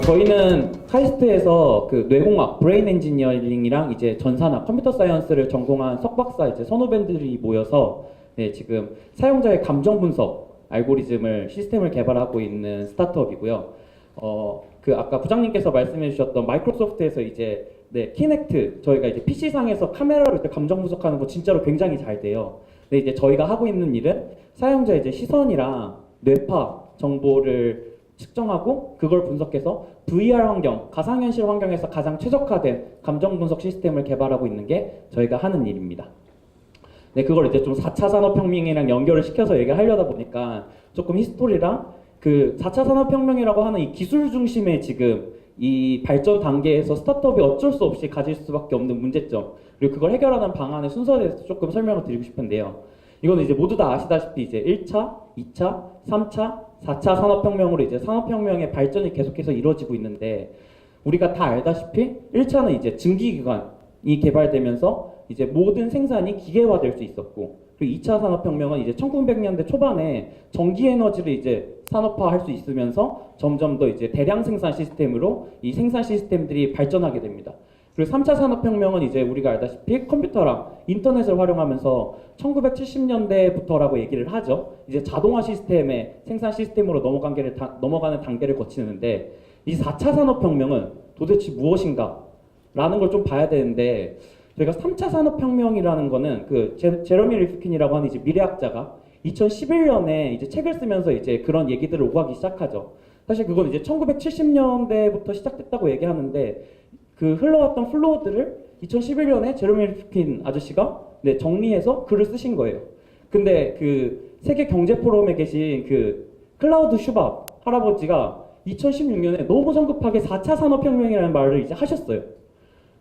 저희는 카이스트에서 그 뇌공학, 브레인 엔지니어링이랑 이제 전산학, 컴퓨터 사이언스를 전공한 석박사 이제 선후배들이 모여서 네, 지금 사용자의 감정 분석 알고리즘을 시스템을 개발하고 있는 스타트업이고요. 그 아까 부장님께서 말씀해주셨던 마이크로소프트에서 이제 네, 키넥트 저희가 이제 PC 상에서 카메라로 이렇게 감정 분석하는 거 진짜로 굉장히 잘 돼요. 근데 이제 저희가 하고 있는 일은 사용자 이제 시선이랑 뇌파 정보를 측정하고 그걸 분석해서 VR 환경, 가상현실 환경에서 가장 최적화된 감정 분석 시스템을 개발하고 있는 게 저희가 하는 일입니다. 네, 그걸 이제 좀 4차 산업혁명이랑 연결을 시켜서 얘기하려다 보니까 조금 히스토리랑 그 4차 산업혁명이라고 하는 이 기술 중심의 지금 이 발전 단계에서 스타트업이 어쩔 수 없이 가질 수밖에 없는 문제점 그리고 그걸 해결하는 방안의 순서에 대해서 조금 설명을 드리고 싶은데요. 이거는 이제 모두 다 아시다시피 이제 1차, 2차, 3차, 4차 산업혁명으로 이제 산업혁명의 발전이 계속해서 이루어지고 있는데 우리가 다 알다시피 1차는 이제 증기기관이 개발되면서 이제 모든 생산이 기계화될 수 있었고 그리고 2차 산업혁명은 이제 1900년대 초반에 전기에너지를 이제 산업화할 수 있으면서 점점 더 이제 대량 생산 시스템으로 이 생산 시스템들이 발전하게 됩니다. 그리고 3차 산업혁명은 이제 우리가 알다시피 컴퓨터랑 인터넷을 활용하면서 1970년대부터라고 얘기를 하죠. 이제 자동화 시스템의 생산 시스템으로 넘어가는 단계를 거치는데 이 4차 산업혁명은 도대체 무엇인가? 라는 걸 좀 봐야 되는데 저희가 3차 산업혁명이라는 거는 그 제러미 리프킨이라고 하는 이제 미래학자가 2011년에 이제 책을 쓰면서 이제 그런 얘기들을 오가기 시작하죠. 사실 그건 이제 1970년대부터 시작됐다고 얘기하는데 그 흘러왔던 플로우들을 2011년에 제러미 리프킨 아저씨가 네, 정리해서 글을 쓰신 거예요. 근데 그 세계 경제 포럼에 계신 그 클라우드 슈밥 할아버지가 2016년에 너무 성급하게 4차 산업혁명이라는 말을 이제 하셨어요.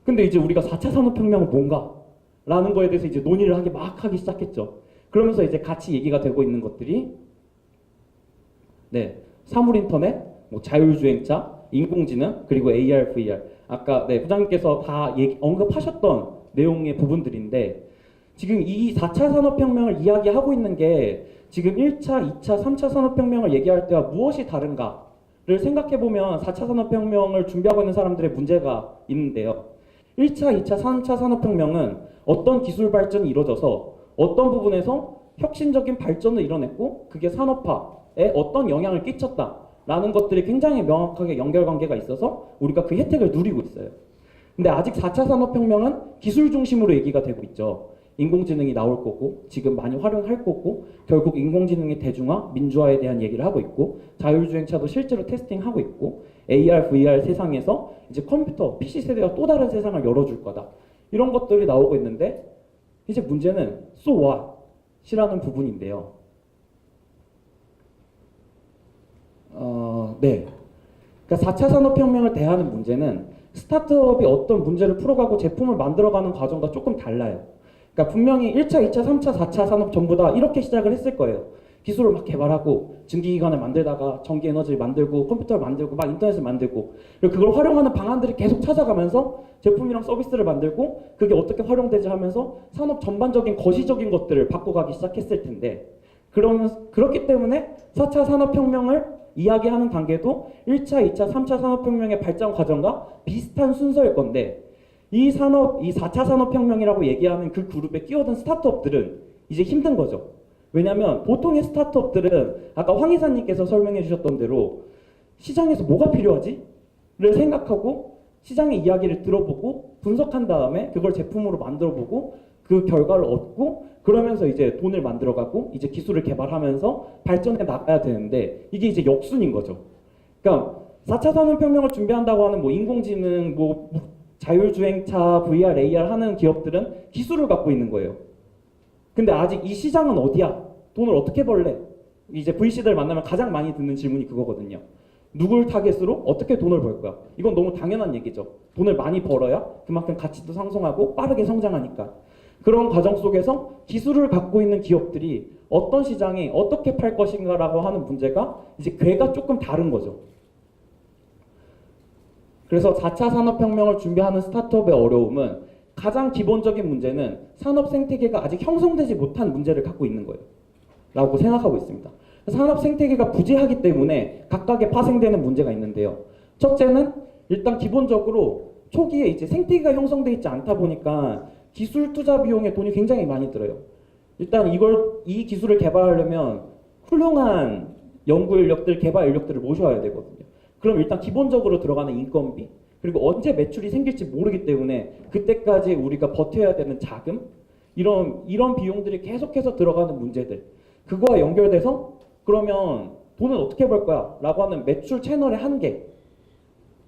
근데 이제 우리가 4차 산업혁명은 뭔가? 라는 거에 대해서 이제 논의를 하기 시작했죠. 그러면서 이제 같이 얘기가 되고 있는 것들이 네, 사물인터넷, 뭐 자율주행차, 인공지능, 그리고 AR, VR. 아까 네, 부장님께서 다 언급하셨던 내용의 부분들인데 지금 이 4차 산업혁명을 이야기하고 있는 게 지금 1차, 2차, 3차 산업혁명을 얘기할 때와 무엇이 다른가를 생각해보면 4차 산업혁명을 준비하고 있는 사람들의 문제가 있는데요. 1차, 2차, 3차 산업혁명은 어떤 기술 발전이 이루어져서 어떤 부분에서 혁신적인 발전을 이뤄냈고 그게 산업화에 어떤 영향을 끼쳤다라는 것들이 굉장히 명확하게 연결관계가 있어서 우리가 그 혜택을 누리고 있어요. 근데 아직 4차 산업혁명은 기술 중심으로 얘기가 되고 있죠. 인공지능이 나올 거고 지금 많이 활용할 거고 결국 인공지능의 대중화, 민주화에 대한 얘기를 하고 있고 자율주행차도 실제로 테스팅하고 있고 AR, VR 세상에서 이제 컴퓨터, PC 세대가 또 다른 세상을 열어줄 거다. 이런 것들이 나오고 있는데 이제 문제는 so what이라는 부분인데요. 네. 그러니까 4차 산업혁명을 대하는 문제는 스타트업이 어떤 문제를 풀어가고 제품을 만들어가는 과정과 조금 달라요. 그러니까 분명히 1차, 2차, 3차, 4차 산업 전부 다 이렇게 시작을 했을 거예요. 기술을 막 개발하고 증기기관을 만들다가 전기에너지를 만들고 컴퓨터를 만들고 막 인터넷을 만들고 그리고 그걸 활용하는 방안들을 계속 찾아가면서 제품이랑 서비스를 만들고 그게 어떻게 활용되지 하면서 산업 전반적인 거시적인 것들을 바꿔가기 시작했을 텐데 그렇기 때문에 4차 산업혁명을 이야기하는 단계도 1차, 2차, 3차 산업혁명의 발전 과정과 비슷한 순서일 건데 이 4차 산업혁명이라고 얘기하는 그 그룹에 끼어든 스타트업들은 이제 힘든 거죠. 왜냐하면 보통의 스타트업들은 아까 황 이사님께서 설명해 주셨던 대로 시장에서 뭐가 필요하지? 를 생각하고 시장의 이야기를 들어보고 분석한 다음에 그걸 제품으로 만들어보고 그 결과를 얻고 그러면서 이제 돈을 만들어가고 이제 기술을 개발하면서 발전해 나가야 되는데 이게 이제 역순인 거죠. 그러니까 4차 산업혁명을 준비한다고 하는 뭐 인공지능, 뭐 자율주행차, VR, AR 하는 기업들은 기술을 갖고 있는 거예요. 근데 아직 이 시장은 어디야? 돈을 어떻게 벌래? 이제 VC들 만나면 가장 많이 듣는 질문이 그거거든요. 누굴 타겟으로 어떻게 돈을 벌 거야? 이건 너무 당연한 얘기죠. 돈을 많이 벌어야 그만큼 가치도 상승하고 빠르게 성장하니까. 그런 과정 속에서 기술을 갖고 있는 기업들이 어떤 시장에 어떻게 팔 것인가라고 하는 문제가 이제 궤가 조금 다른 거죠. 그래서 4차 산업혁명을 준비하는 스타트업의 어려움은 가장 기본적인 문제는 산업 생태계가 아직 형성되지 못한 문제를 갖고 있는 거예요. 라고 생각하고 있습니다. 산업 생태계가 부재하기 때문에 각각의 파생되는 문제가 있는데요. 첫째는 일단 기본적으로 초기에 이제 생태계가 형성되어 있지 않다 보니까 기술 투자 비용에 돈이 굉장히 많이 들어요. 일단 이 기술을 개발하려면 훌륭한 연구 인력들, 개발 인력들을 모셔야 되거든요. 그럼 일단 기본적으로 들어가는 인건비, 그리고 언제 매출이 생길지 모르기 때문에 그때까지 우리가 버텨야 되는 자금, 이런 비용들이 계속해서 들어가는 문제들, 그거와 연결돼서 그러면 돈은 어떻게 벌 거야? 라고 하는 매출 채널의 한계,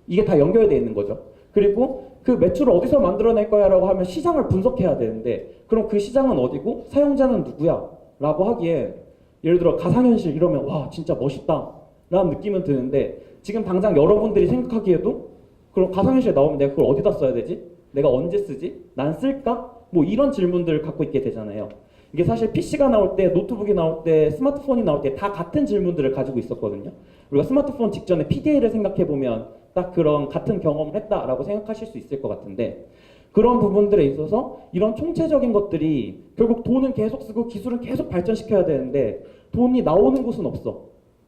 이게 다 연결되어 있는 거죠. 그리고 그 매출을 어디서 만들어낼 거야? 라고 하면 시장을 분석해야 되는데, 그럼 그 시장은 어디고 사용자는 누구야? 라고 하기에 예를 들어 가상현실 이러면 와 진짜 멋있다 라는 느낌은 드는데, 지금 당장 여러분들이 생각하기에도 그럼 가상현실 나오면 내가 그걸 어디다 써야 되지? 내가 언제 쓰지? 난 쓸까? 뭐 이런 질문들을 갖고 있게 되잖아요. 이게 사실 PC가 나올 때, 노트북이 나올 때, 스마트폰이 나올 때 다 같은 질문들을 가지고 있었거든요. 우리가 스마트폰 직전에 PDA를 생각해보면 딱 그런 같은 경험을 했다라고 생각하실 수 있을 것 같은데, 그런 부분들에 있어서 이런 총체적인 것들이 결국 돈은 계속 쓰고 기술은 계속 발전시켜야 되는데 돈이 나오는 곳은 없어.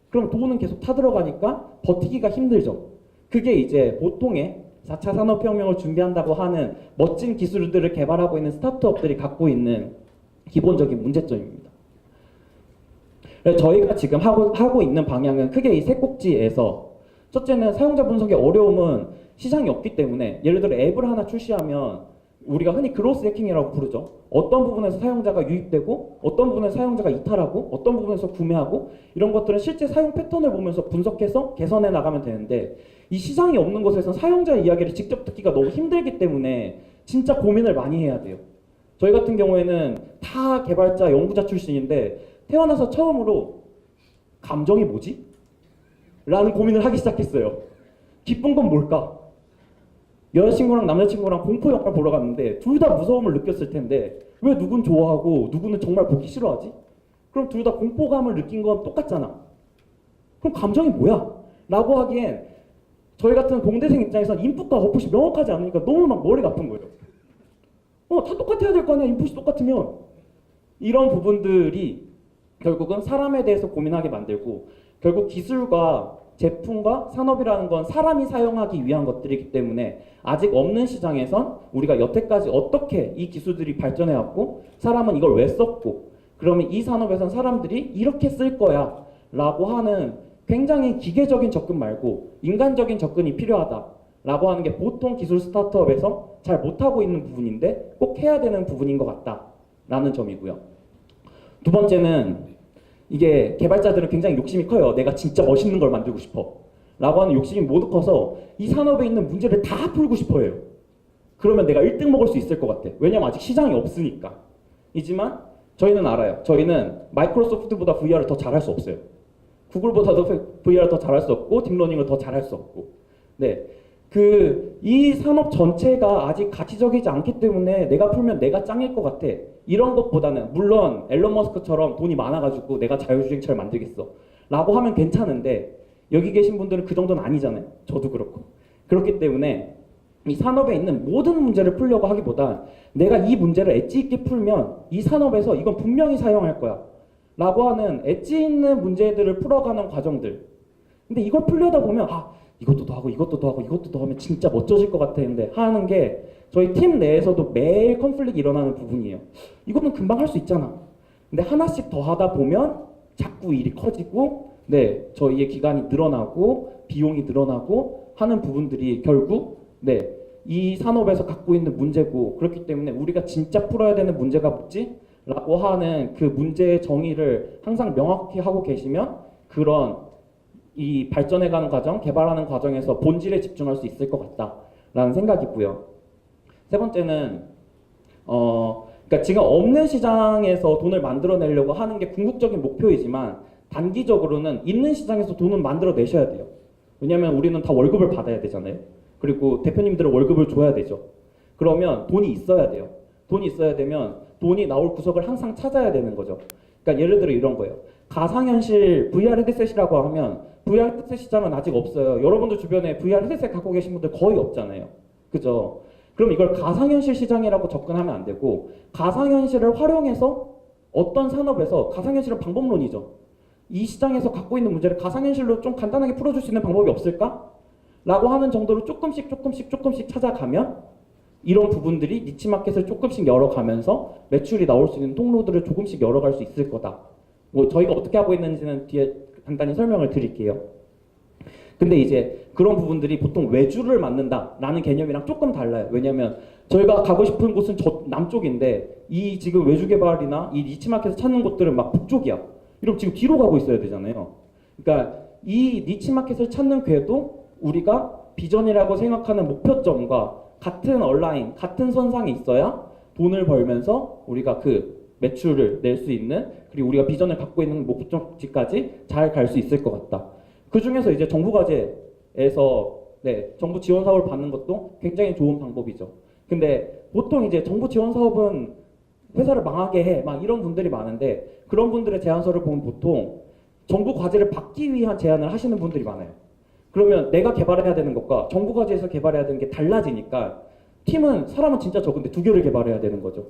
그럼 돈은 계속 타들어가니까 버티기가 힘들죠. 그게 이제 보통의 4차 산업혁명을 준비한다고 하는 멋진 기술들을 개발하고 있는 스타트업들이 갖고 있는 기본적인 문제점입니다. 저희가 지금 하고 있는 방향은 크게 이 세 꼭지에서, 첫째는 사용자 분석의 어려움은 시장이 없기 때문에, 예를 들어 앱을 하나 출시하면 우리가 흔히 그로스 해킹이라고 부르죠. 어떤 부분에서 사용자가 유입되고 어떤 부분에서 사용자가 이탈하고 어떤 부분에서 구매하고, 이런 것들은 실제 사용 패턴을 보면서 분석해서 개선해 나가면 되는데, 이 시장이 없는 곳에서 사용자 이야기를 직접 듣기가 너무 힘들기 때문에 진짜 고민을 많이 해야 돼요. 저희 같은 경우에는 다 개발자, 연구자 출신인데 태어나서 처음으로 감정이 뭐지? 라는 고민을 하기 시작했어요. 기쁜 건 뭘까? 여자친구랑 남자친구랑 공포 영화를 보러 갔는데 둘 다 무서움을 느꼈을 텐데 왜 누군 좋아하고 누구는 정말 보기 싫어하지? 그럼 둘 다 공포감을 느낀 건 똑같잖아. 그럼 감정이 뭐야? 라고 하기엔 저희 같은 공대생 입장에서는 인풋과 아웃풋이 명확하지 않으니까 너무 막 머리가 아픈 거예요. 다 똑같아야 될 거 아니야, 인풋이 똑같으면. 이런 부분들이 결국은 사람에 대해서 고민하게 만들고, 결국 기술과 제품과 산업이라는 건 사람이 사용하기 위한 것들이기 때문에 아직 없는 시장에선 우리가 여태까지 어떻게 이 기술들이 발전해왔고 사람은 이걸 왜 썼고, 그러면 이 산업에선 사람들이 이렇게 쓸 거야 라고 하는 굉장히 기계적인 접근 말고 인간적인 접근이 필요하다 라고 하는 게 보통 기술 스타트업에서 잘 못하고 있는 부분인데 꼭 해야 되는 부분인 것 같다 라는 점이고요. 두 번째는, 이게 개발자들은 굉장히 욕심이 커요. 내가 진짜 멋있는 걸 만들고 싶어 라고 하는 욕심이 모두 커서 이 산업에 있는 문제를 다 풀고 싶어 해요. 그러면 내가 1등 먹을 수 있을 것 같아. 왜냐면 아직 시장이 없으니까. 이지만 저희는 알아요. 저희는 마이크로소프트보다 VR을 더 잘할 수 없어요. 구글보다도 VR을 더 잘할 수 없고 딥러닝을 더 잘할 수 없고. 네, 이 산업 전체가 아직 가치적이지 않기 때문에 내가 풀면 내가 짱일 것 같아. 이런 것보다는, 물론 앨런 머스크처럼 돈이 많아가지고 내가 자율주행차를 만들겠어 라고 하면 괜찮은데, 여기 계신 분들은 그 정도는 아니잖아요. 저도 그렇고. 그렇기 때문에 이 산업에 있는 모든 문제를 풀려고 하기보다 내가 이 문제를 엣지 있게 풀면 이 산업에서 이건 분명히 사용할 거야 라고 하는 엣지 있는 문제들을 풀어가는 과정들. 근데 이걸 풀려다 보면 이것도 더 하고 이것도 더 하고 이것도 더 하면 진짜 멋져질 것 같았는데 하는 게 저희 팀 내에서도 매일 컨플릭이 일어나는 부분이에요. 이거는 금방 할 수 있잖아. 근데 하나씩 더 하다 보면 자꾸 일이 커지고, 네, 저희의 기간이 늘어나고 비용이 늘어나고 하는 부분들이 결국 이 산업에서 갖고 있는 문제고, 그렇기 때문에 우리가 진짜 풀어야 되는 문제가 뭐지? 라고 하는 그 문제의 정의를 항상 명확히 하고 계시면 그런 이 발전해가는 과정, 개발하는 과정에서 본질에 집중할 수 있을 것 같다라는 생각이고요. 세 번째는 그러니까 지금 없는 시장에서 돈을 만들어내려고 하는 게 궁극적인 목표이지만 단기적으로는 있는 시장에서 돈을 만들어내셔야 돼요. 왜냐하면 우리는 다 월급을 받아야 되잖아요. 그리고 대표님들은 월급을 줘야 되죠. 그러면 돈이 있어야 돼요. 돈이 있어야 되면 돈이 나올 구석을 항상 찾아야 되는 거죠. 그러니까 예를 들어 이런 거예요. 가상현실 VR 헤드셋이라고 하면 VR 헤드셋 시장은 아직 없어요. 여러분들 주변에 VR 헤드셋 갖고 계신 분들 거의 없잖아요. 그죠? 그럼 이걸 가상현실 시장이라고 접근하면 안 되고 가상현실을 활용해서 어떤 산업에서 가상현실은 방법론이죠. 이 시장에서 갖고 있는 문제를 가상현실로 좀 간단하게 풀어줄 수 있는 방법이 없을까? 라고 하는 정도로 조금씩 찾아가면 이런 부분들이 니치마켓을 조금씩 열어가면서 매출이 나올 수 있는 통로들을 조금씩 열어갈 수 있을 거다. 뭐 저희가 어떻게 하고 있는지는 뒤에 간단히 설명을 드릴게요. 근데 이제 그런 부분들이 보통 외주를 만든다라는 개념이랑 조금 달라요. 왜냐면 저희가 가고 싶은 곳은 저 남쪽인데 이 지금 외주 개발이나 이 니치마켓을 찾는 곳들은 막 북쪽이야. 이러면 지금 뒤로 가고 있어야 되잖아요. 그러니까 이 니치마켓을 찾는 궤도 우리가 비전이라고 생각하는 목표점과 같은 얼라인, 같은 선상에 있어야 돈을 벌면서 우리가 그 매출을 낼 수 있는 그리고 우리가 비전을 갖고 있는 목적지까지 잘 갈 수 있을 것 같다. 그 중에서 이제 정부 과제에서 정부 지원 사업을 받는 것도 굉장히 좋은 방법이죠. 근데 보통 이제 정부 지원 사업은 회사를 망하게 해 막 이런 분들이 많은데 그런 분들의 제안서를 보면 보통 정부 과제를 받기 위한 제안을 하시는 분들이 많아요. 그러면 내가 개발해야 되는 것과 정부 과제에서 개발해야 되는 게 달라지니까 팀은 사람은 진짜 적은데 두 개를 개발해야 되는 거죠.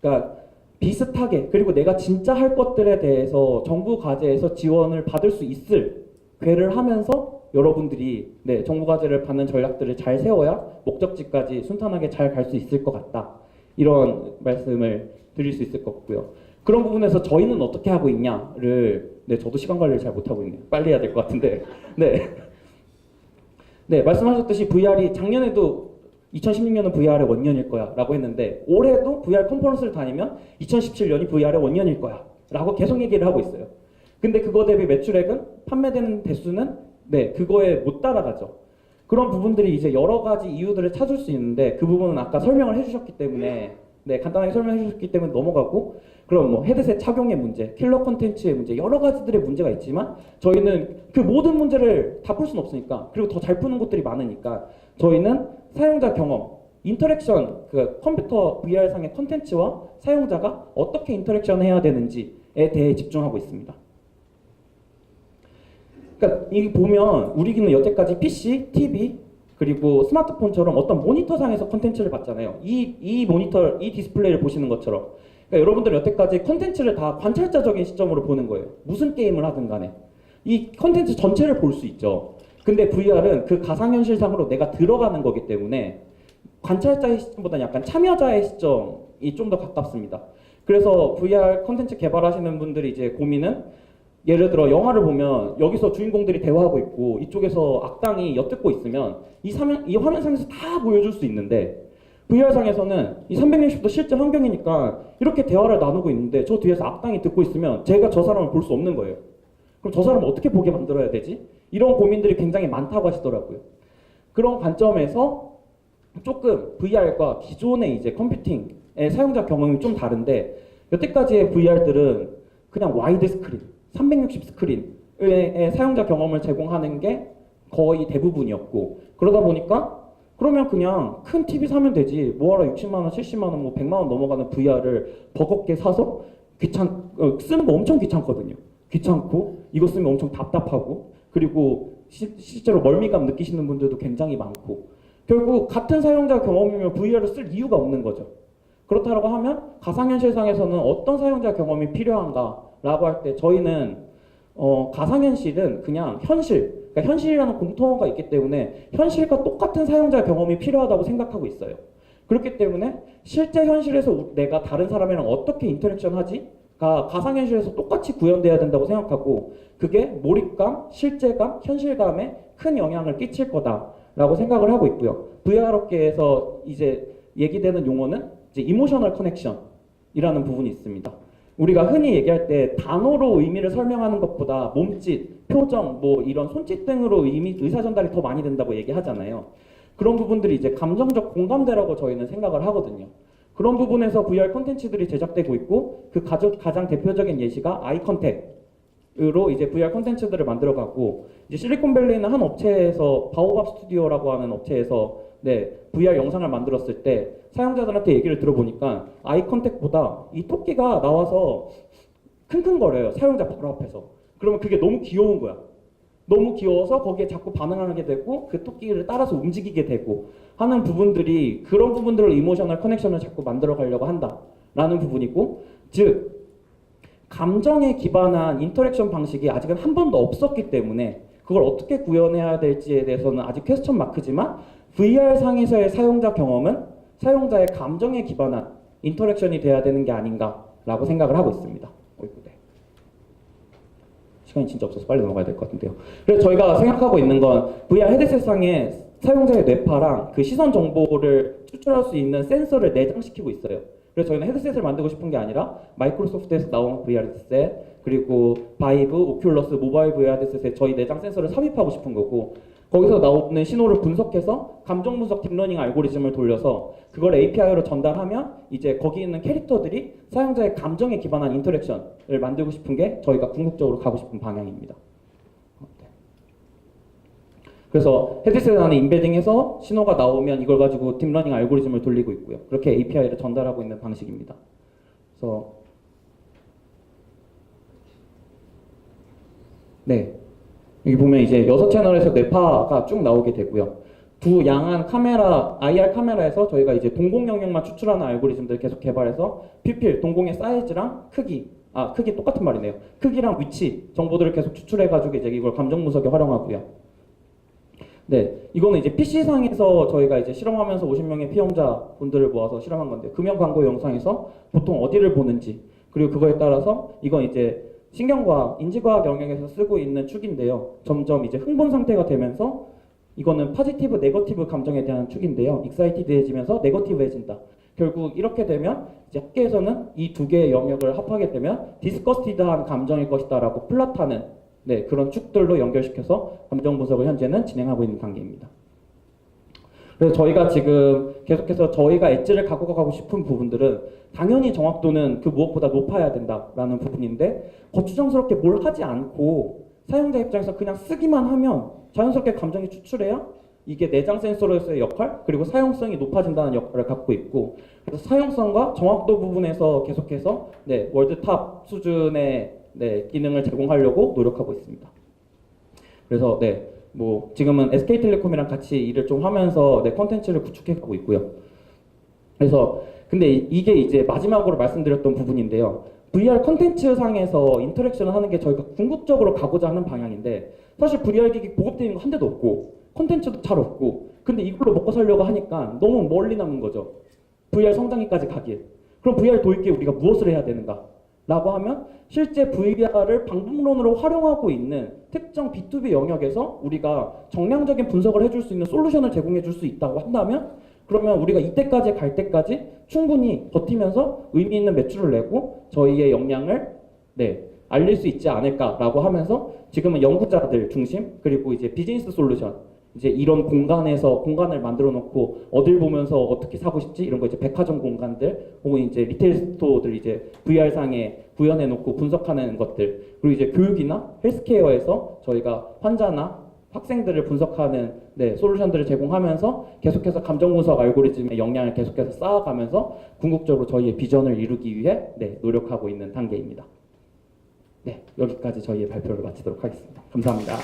그러니까 비슷하게 그리고 내가 진짜 할 것들에 대해서 정부 과제에서 지원을 받을 수 있을 궤를 하면서 여러분들이 정부 과제를 받는 전략들을 잘 세워야 목적지까지 순탄하게 잘 갈 수 있을 것 같다. 이런 말씀을 드릴 수 있을 것 같고요. 그런 부분에서 저희는 어떻게 하고 있냐를 저도 시간 관리를 잘 못하고 있네요. 빨리 해야 될 것 같은데 말씀하셨듯이 VR이 작년에도 2016년은 VR의 원년일 거야 라고 했는데 올해도 VR 컨퍼런스를 다니면 2017년이 VR의 원년일 거야 라고 계속 얘기를 하고 있어요. 근데 그거 대비 매출액은 판매되는 대수는 그거에 못 따라가죠. 그런 부분들이 이제 여러 가지 이유들을 찾을 수 있는데 그 부분은 아까 설명을 해주셨기 때문에 간단하게 설명해 주셨기 때문에 넘어가고 그럼 뭐 헤드셋 착용의 문제, 킬러 콘텐츠의 문제 여러 가지들의 문제가 있지만 저희는 그 모든 문제를 다 풀 수는 없으니까 그리고 더 잘 푸는 곳들이 많으니까 저희는 사용자 경험, 인터랙션, 그 컴퓨터 VR상의 콘텐츠와 사용자가 어떻게 인터랙션 해야 되는지에 대해 집중하고 있습니다. 그러니까 이 보면 우리는 여태까지 PC, TV 그리고 스마트폰처럼 어떤 모니터상에서 콘텐츠를 봤잖아요. 이 모니터, 이 디스플레이를 보시는 것처럼. 그러니까 여러분들은 여태까지 콘텐츠를 다 관찰자적인 시점으로 보는 거예요. 무슨 게임을 하든 간에. 이 콘텐츠 전체를 볼 수 있죠. 근데 VR은 그 가상현실상으로 내가 들어가는 거기 때문에 관찰자의 시점보다는 약간 참여자의 시점이 좀 더 가깝습니다. 그래서 VR 콘텐츠 개발하시는 분들이 이제 고민은 예를 들어 영화를 보면 여기서 주인공들이 대화하고 있고 이쪽에서 악당이 엿듣고 있으면 이 화면상에서 다 보여줄 수 있는데 VR상에서는 이 360도 실제 환경이니까 이렇게 대화를 나누고 있는데 저 뒤에서 악당이 듣고 있으면 제가 저 사람을 볼 수 없는 거예요. 그럼 저 사람을 어떻게 보게 만들어야 되지? 이런 고민들이 굉장히 많다고 하시더라고요. 그런 관점에서 조금 VR과 기존의 이제 컴퓨팅의 사용자 경험이 좀 다른데 여태까지의 VR들은 그냥 와이드 스크린 360 스크린의 사용자 경험을 제공하는 게 거의 대부분이었고 그러다 보니까 그러면 그냥 큰 TV 사면 되지 뭐하러 60만원, 70만원, 뭐 100만원 넘어가는 VR을 버겁게 사서 쓰는 거 엄청 귀찮거든요. 귀찮고 이거 쓰면 엄청 답답하고 그리고 실제로 멀미감 느끼시는 분들도 굉장히 많고 결국 같은 사용자 경험이면 VR을 쓸 이유가 없는 거죠. 그렇다고 하면 가상현실상에서는 어떤 사용자 경험이 필요한가 라고 할 때 저희는 가상현실은 그냥 현실, 그러니까 현실이라는 공통어가 있기 때문에 현실과 똑같은 사용자 경험이 필요하다고 생각하고 있어요. 그렇기 때문에 실제 현실에서 내가 다른 사람이랑 어떻게 인터랙션 하지가 가상현실에서 똑같이 구현돼야 된다고 생각하고 그게 몰입감, 실제감, 현실감에 큰 영향을 끼칠 거다라고 생각을 하고 있고요. VR업계에서 이제 얘기되는 용어는 이제 이모셔널 커넥션이라는 부분이 있습니다. 우리가 흔히 얘기할 때 단어로 의미를 설명하는 것보다 몸짓, 표정, 뭐 이런 손짓 등으로 의사 전달이 더 많이 된다고 얘기하잖아요. 그런 부분들이 이제 감정적 공감대라고 저희는 생각을 하거든요. 그런 부분에서 VR 콘텐츠들이 제작되고 있고 그 가장 대표적인 예시가 아이 컨택으로 이제 VR 콘텐츠들을 만들어가고 이제 실리콘밸리에 있는 한 업체에서 바오밥 스튜디오라고 하는 업체에서 VR 영상을 만들었을 때 사용자들한테 얘기를 들어보니까 아이 컨택보다 이 토끼가 나와서 킁킁거려요. 사용자 바로 앞에서. 그러면 그게 너무 귀여운 거야. 너무 귀여워서 거기에 자꾸 반응하게 되고 그 토끼를 따라서 움직이게 되고 하는 부분들이 그런 부분들로 이모셔널 커넥션을 자꾸 만들어 가려고 한다라는 부분이고, 즉 감정에 기반한 인터랙션 방식이 아직은 한 번도 없었기 때문에 그걸 어떻게 구현해야 될지에 대해서는 아직 퀘스천 마크지만 VR 상에서의 사용자 경험은 사용자의 감정에 기반한 인터랙션이 돼야 되는 게 아닌가라고 생각을 하고 있습니다. 어이구, 네. 시간이 진짜 없어서 빨리 넘어가야 될 것 같은데요. 그래서 저희가 생각하고 있는 건 VR 헤드셋 상에 사용자의 뇌파랑 그 시선 정보를 추출할 수 있는 센서를 내장시키고 있어요. 그래서 저희는 헤드셋을 만들고 싶은 게 아니라 마이크로소프트에서 나온 VR 헤드셋, 그리고 바이브, 오큘러스, 모바일 VR 헤드셋에 저희 내장 센서를 삽입하고 싶은 거고, 거기서 나오는 신호를 분석해서 감정 분석 딥러닝 알고리즘을 돌려서 그걸 API로 전달하면 이제 거기 있는 캐릭터들이 사용자의 감정에 기반한 인터랙션을 만들고 싶은 게 저희가 궁극적으로 가고 싶은 방향입니다. 그래서 헤드셋 안에 인베딩해서 신호가 나오면 이걸 가지고 딥러닝 알고리즘을 돌리고 있고요. 그렇게 API를 전달하고 있는 방식입니다. 그래서 네, 여기 보면 이제 6채널에서 뇌파가 쭉 나오게 되고요. 두 양안 카메라, IR 카메라에서 저희가 이제 동공 영역만 추출하는 알고리즘들 계속 개발해서 PPL, 동공의 사이즈랑 크기, 크기 똑같은 말이네요. 크기랑 위치 정보들을 계속 추출해가지고 이제 이걸 감정 분석에 활용하고요. 네, 이거는 이제 PC상에서 저희가 이제 실험하면서 50명의 피험자 분들을 모아서 실험한 건데, 금연 광고 영상에서 보통 어디를 보는지, 그리고 그거에 따라서 이건 이제 신경과학, 인지과학 영역에서 쓰고 있는 축인데요. 점점 이제 흥분 상태가 되면서 이거는 포지티브, 네거티브 감정에 대한 축인데요. 익사이티드해지면서 네거티브해진다. 결국 이렇게 되면 이제 학계에서는 이 두 개의 영역을 합하게 되면 디스커스티드한 감정일 것이다라고 플랫하는 그런 축들로 연결시켜서 감정 분석을 현재는 진행하고 있는 단계입니다. 그래서 저희가 지금 계속해서 저희가 엣지를 갖고 가고 싶은 부분들은 당연히 정확도는 그 무엇보다 높아야 된다라는 부분인데, 거추장스럽게 뭘 하지 않고 사용자 입장에서 그냥 쓰기만 하면 자연스럽게 감정이 추출해야 이게 내장 센서로서의 역할, 그리고 사용성이 높아진다는 역할을 갖고 있고, 그래서 사용성과 정확도 부분에서 계속해서 월드탑 수준의 기능을 제공하려고 노력하고 있습니다. 그래서 뭐 지금은 SK텔레콤이랑 같이 일을 좀 하면서 콘텐츠를 구축해가고 있고요. 그래서 근데 이게 이제 마지막으로 말씀드렸던 부분인데요. VR 콘텐츠 상에서 인터랙션을 하는 게 저희가 궁극적으로 가고자 하는 방향인데, 사실 VR 기기 보급되는 거 한 대도 없고 콘텐츠도 잘 없고, 근데 이걸로 먹고 살려고 하니까 너무 멀리 남은 거죠. VR 성장기까지 가기에. 그럼 VR 도입기에 우리가 무엇을 해야 되는가? 라고 하면 실제 VR을 방법론으로 활용하고 있는 특정 B2B 영역에서 우리가 정량적인 분석을 해줄 수 있는 솔루션을 제공해 줄 수 있다고 한다면, 그러면 우리가 이때까지 갈 때까지 충분히 버티면서 의미 있는 매출을 내고 저희의 역량을 알릴 수 있지 않을까라고 하면서 지금은 연구자들 중심, 그리고 이제 비즈니스 솔루션, 이제 이런 공간을 만들어 놓고 어딜 보면서 어떻게 사고 싶지 이런 거 이제 백화점 공간들 혹은 이제 리테일 스토어들 이제 VR 상에 구현해 놓고 분석하는 것들, 그리고 이제 교육이나 헬스케어에서 저희가 환자나 학생들을 분석하는 솔루션들을 제공하면서 계속해서 감정 분석 알고리즘의 역량을 계속해서 쌓아가면서 궁극적으로 저희의 비전을 이루기 위해 노력하고 있는 단계입니다. 여기까지 저희의 발표를 마치도록 하겠습니다. 감사합니다.